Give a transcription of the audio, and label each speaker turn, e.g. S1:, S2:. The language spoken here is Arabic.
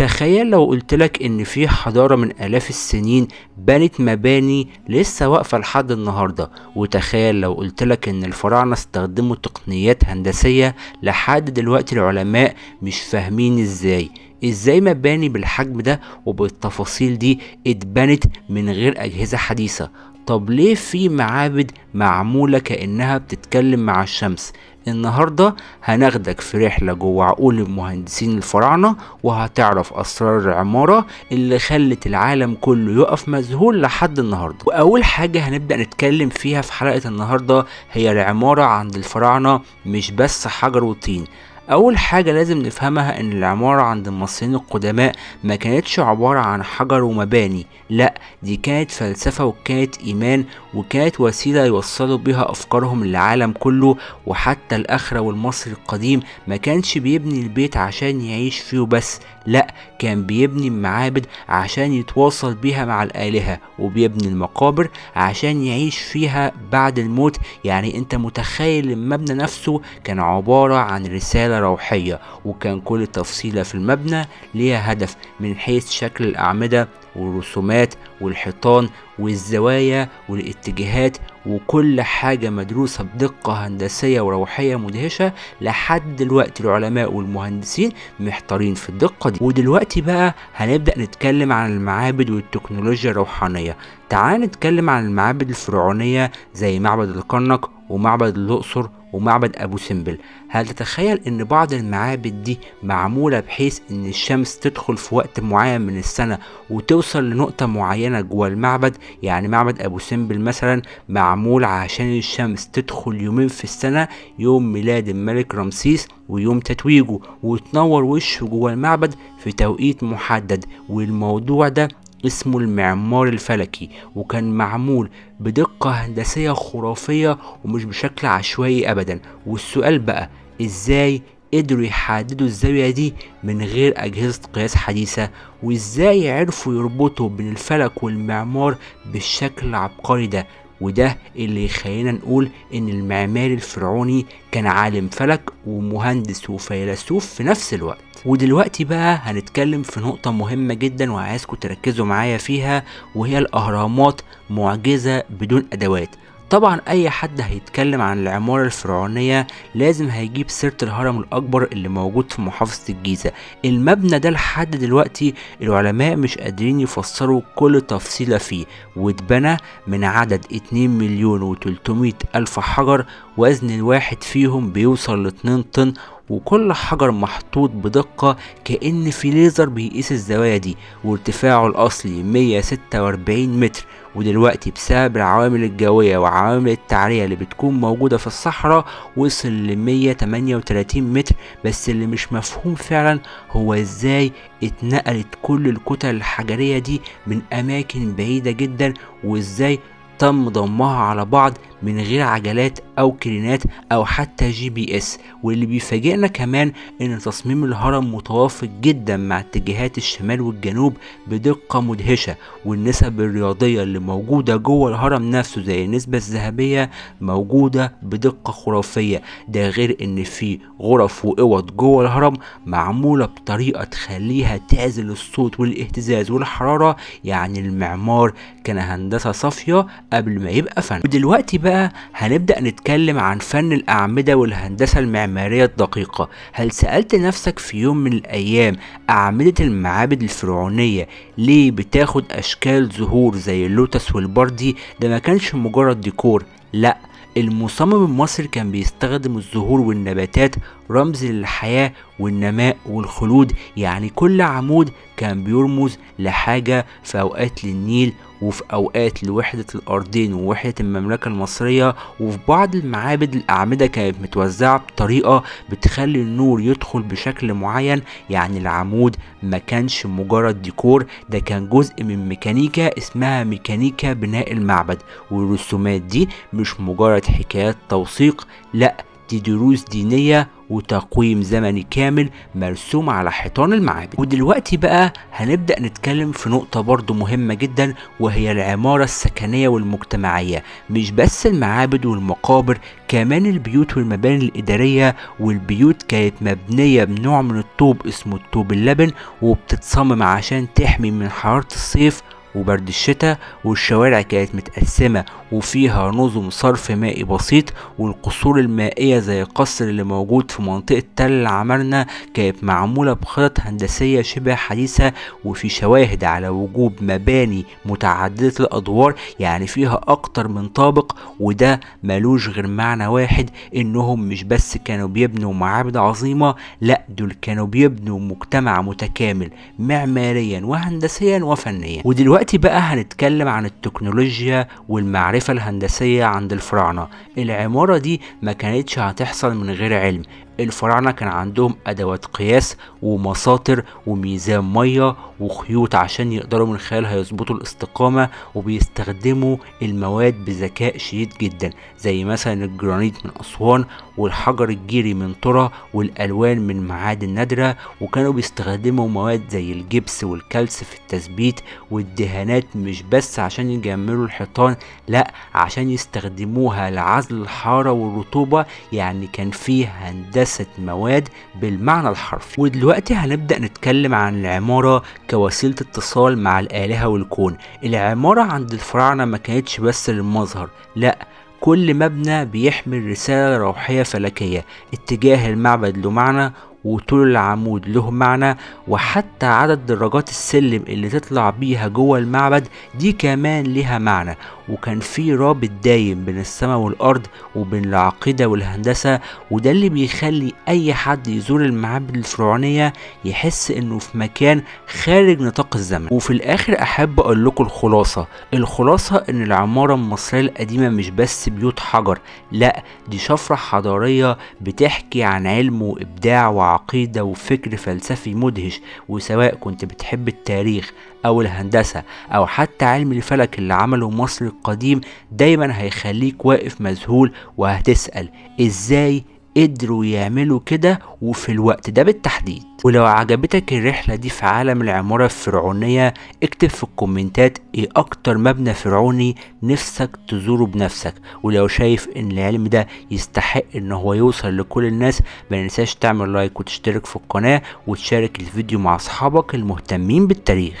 S1: تخيل لو قلتلك ان في حضارة من الاف السنين بنت مباني لسه واقفة لحد النهاردة، وتخيل لو قلتلك ان الفراعنة استخدموا تقنيات هندسية لحد دلوقتي العلماء مش فاهمين ازاي مباني بالحجم ده وبالتفاصيل دي اتبنت من غير اجهزة حديثة. طب ليه في معابد معمولة كأنها بتتكلم مع الشمس؟ النهاردة هناخدك في رحلة جوه عقول المهندسين الفراعنة، وهتعرف أسرار العمارة اللي خلت العالم كله يقف مذهول لحد النهاردة. وأول حاجة هنبدأ نتكلم فيها في حلقة النهاردة هي العمارة عند الفراعنة مش بس حجر وطين. أول حاجة لازم نفهمها إن العمارة عند المصريين القدماء ما كانتش عبارة عن حجر ومباني، لأ دي كانت فلسفة وكانت إيمان وكانت وسيلة يوصلوا بيها أفكارهم للعالم كله وحتى الآخرة. والمصري القديم ما كانش بيبني البيت عشان يعيش فيه بس، لأ كان بيبني المعابد عشان يتواصل بيها مع الآلهة، وبيبني المقابر عشان يعيش فيها بعد الموت. يعني انت متخيل المبنى نفسه كان عبارة عن رسالة روحية، وكان كل تفصيلة في المبنى ليها هدف من حيث شكل الأعمدة والرسومات والحيطان والزوايا والاتجاهات، وكل حاجة مدروسة بدقة هندسية وروحية مدهشة. لحد دلوقتي العلماء والمهندسين محتارين في الدقة دي. ودلوقتي بقى هنبدأ نتكلم عن المعابد والتكنولوجيا الروحانية. تعال نتكلم عن المعابد الفرعونية زي معبد الكرنك ومعبد الأقصر ومعبد أبو سمبل. هل تتخيل ان بعض المعابد دي معمولة بحيث ان الشمس تدخل في وقت معين من السنة وتوصل لنقطة معينة جوه المعبد؟ يعني معبد أبو سمبل مثلا معمول عشان الشمس تدخل يومين في السنة، يوم ميلاد الملك رمسيس ويوم تتويجه، وتنور وشه جوه المعبد في توقيت محدد. والموضوع ده اسمه المعمار الفلكي، وكان معمول بدقة هندسية خرافية ومش بشكل عشوائي ابدا. والسؤال بقى ازاي قدروا يحددوا الزاوية دي من غير أجهزة قياس حديثة؟ وازاي عرفوا يربطوا بين الفلك والمعمار بالشكل العبقري ده؟ وده اللي يخلينا نقول ان المعماري الفرعوني كان عالم فلك ومهندس وفيلسوف في نفس الوقت. ودلوقتي بقى هنتكلم في نقطة مهمة جدا وعايزكم تركزوا معايا فيها، وهي الأهرامات معجزة بدون أدوات. طبعا اي حد هيتكلم عن العمارة الفرعونية لازم هيجيب سيرة الهرم الاكبر اللي موجود في محافظة الجيزة. المبنى ده لحد دلوقتي العلماء مش قادرين يفسروا كل تفصيلة فيه، واتبنى من عدد 2,300,000 حجر، وزن الواحد فيهم بيوصل ل2 طن، وكل حجر محطوط بدقة كأن في ليزر بيقيس الزوايا دي. وارتفاعه الأصلي 146 متر، ودلوقتي بسبب العوامل الجوية وعوامل التعرية اللي بتكون موجودة في الصحراء وصل ل 138 متر. بس اللي مش مفهوم فعلا هو ازاي اتنقلت كل الكتل الحجرية دي من أماكن بعيدة جدا، وازاي تم ضمها على بعض من غير عجلات او كرينات او حتى GPS. واللي بيفاجئنا كمان ان تصميم الهرم متوافق جدا مع اتجاهات الشمال والجنوب بدقة مدهشة، والنسب الرياضية اللي موجودة جوه الهرم نفسه زي النسبة الذهبية موجودة بدقة خرافية. ده غير ان في غرف واوض جوه الهرم معمولة بطريقة تخليها تعزل الصوت والاهتزاز والحرارة. يعني المعمار كان هندسة صافية قبل ما يبقى فن. ودلوقتي بقى هنبدأ نتكلم عن فن الأعمدة والهندسة المعمارية الدقيقة. هل سألت نفسك في يوم من الأيام أعمدة المعابد الفرعونية ليه بتاخد أشكال زهور زي اللوتس والبردي؟ ده ما كانش مجرد ديكور، لأ المصمم المصري كان بيستخدم الزهور والنباتات رمز للحياة والنماء والخلود. يعني كل عمود كان بيرمز لحاجة، في أوقات للنيل وفي أوقات لوحدة الأرضين ووحدة المملكة المصرية. وفي بعض المعابد الأعمدة كانت متوزعة بطريقة بتخلي النور يدخل بشكل معين. يعني العمود ما كانش مجرد ديكور، ده كان جزء من ميكانيكا اسمها ميكانيكا بناء المعبد. والرسومات دي مش مجرد حكايات توثيق، لأ دي دروس دينية وتقويم زمني كامل مرسوم على حيطان المعابد. ودلوقتي بقى هنبدأ نتكلم في نقطة برضو مهمة جدا، وهي العمارة السكنية والمجتمعية. مش بس المعابد والمقابر، كمان البيوت والمباني الإدارية. والبيوت كانت مبنية بنوع من الطوب اسمه الطوب اللبن، وبتتصمم عشان تحمي من حرارة الصيف وبرد الشتاء. والشوارع كانت متقسمة وفيها نظم صرف مائي بسيط. والقصور المائية زي القصر اللي موجود في منطقة تل العمارنة كانت معمولة بخطط هندسية شبه حديثة. وفي شواهد على وجود مباني متعددة الأدوار، يعني فيها أكتر من طابق. وده ملوش غير معنى واحد، إنهم مش بس كانوا بيبنوا معابد عظيمة، لأ دول كانوا بيبنوا مجتمع متكامل معماريا وهندسيا وفنيا. ودلوقتي بقى هنتكلم عن التكنولوجيا والمعرفة الهندسية عند الفراعنة. العمارة دي ما كانتش هتحصل من غير علم. الفراعنة كان عندهم أدوات قياس ومساطر وميزان مية وخيوط عشان يقدروا من خلالها يظبطوا الاستقامة. وبيستخدموا المواد بذكاء شديد جدا، زي مثلا الجرانيت من أسوان، والحجر الجيري من طرة، والألوان من معادن نادرة. وكانوا بيستخدموا مواد زي الجبس والكالس في التثبيت، والدهانات مش بس عشان يجملوا الحيطان، لا عشان يستخدموها لعزل الحرارة والرطوبة. يعني كان فيه هندسة مواد بالمعنى الحرفي. ودلوقتي هنبدأ نتكلم عن العمارة كوسيلة اتصال مع الآلهة والكون. العمارة عند الفراعنة ما كانتش بس للمظهر، لا، كل مبنى بيحمل رسالة روحية فلكية. اتجاه المعبد له معنى، وطول العمود له معنى، وحتى عدد درجات السلم اللي تطلع بيها جوه المعبد دي كمان لها معنى. وكان في رابط دايم بين السماء والأرض وبين العقيدة والهندسة. وده اللي بيخلي أي حد يزور المعابد الفرعونية يحس إنه في مكان خارج نطاق الزمن. وفي الآخر أحب أقول لكم الخلاصة إن العمارة المصرية القديمة مش بس بيوت حجر، لأ دي شفرة حضارية بتحكي عن علم وإبداع وعقيدة وفكر فلسفي مدهش. وسواء كنت بتحب التاريخ أو الهندسة أو حتى علم الفلك اللي عمله مصر القديم، دايما هيخليك واقف مذهول وهتسأل إزاي قدروا يعملوا كده وفي الوقت ده بالتحديد. ولو عجبتك الرحلة دي في عالم العمارة الفرعونية، اكتب في الكومنتات ايه اكتر مبنى فرعوني نفسك تزوره بنفسك. ولو شايف ان العلم ده يستحق ان هو يوصل لكل الناس، ما ننساش تعمل لايك وتشترك في القناة وتشارك الفيديو مع اصحابك المهتمين بالتاريخ.